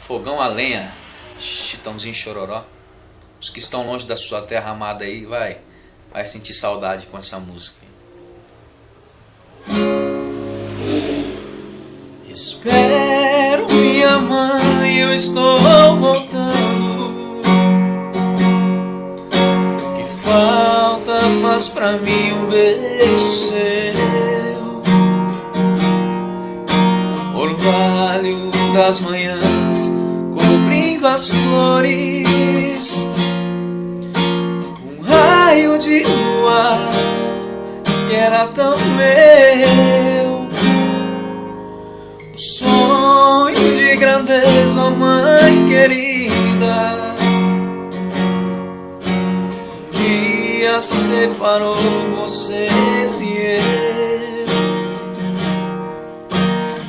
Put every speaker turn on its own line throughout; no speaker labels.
Fogão a lenha, Chitãozinho Chororó. Os que estão longe da sua terra amada aí, vai sentir saudade com essa música.
Espero, minha mãe, eu estou voltando. Que falta faz pra mim um beijo seu. Orvalho das manhãs cobrindo as flores, um raio de lua que era tão meu. Um sonho de grandeza, mãe querida, um dia separou vocês e eu.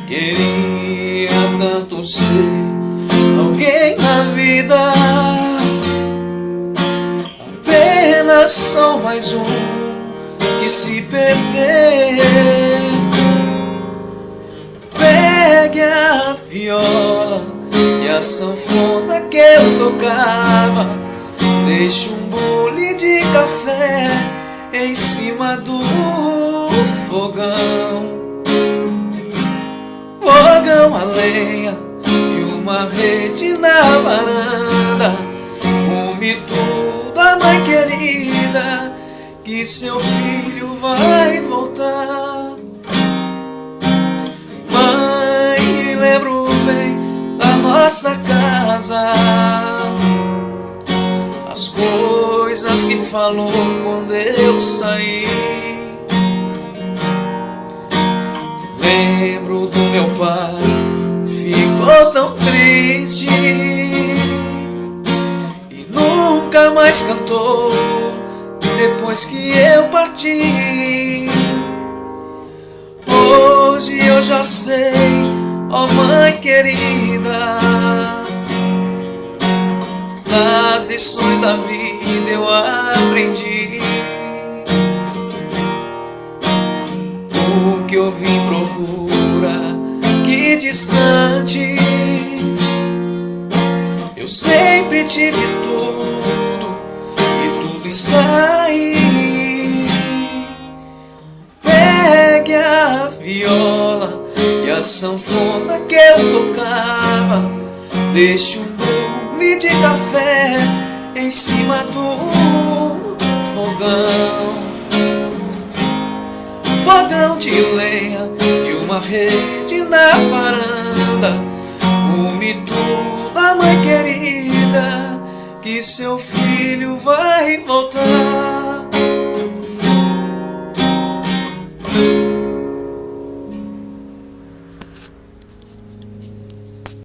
Queria tanto ser alguém na vida, apenas só mais um que se perdeu. Pegue a viola e a sanfona que eu tocava, deixe um bule de café em cima do fogão. Fogão a lenha e uma rede na varanda, rume tudo a mãe querida, que seu filho vai voltar. Mãe, lembro bem da nossa casa, as coisas que falou quando eu saí. Lembro do meu pai, ficou tão triste e nunca mais cantou depois que eu parti. Hoje eu já sei, ó mãe querida, das lições da vida eu aprendi. O que eu vim procura, que distante, eu sempre tive tudo e tudo está aí. Pegue a viola e a sanfona que eu tocava, deixe um bule de café em cima do fogão. Fogão de lenha e uma rede na varanda, rume tudo a mãe querida, que seu filho vai voltar.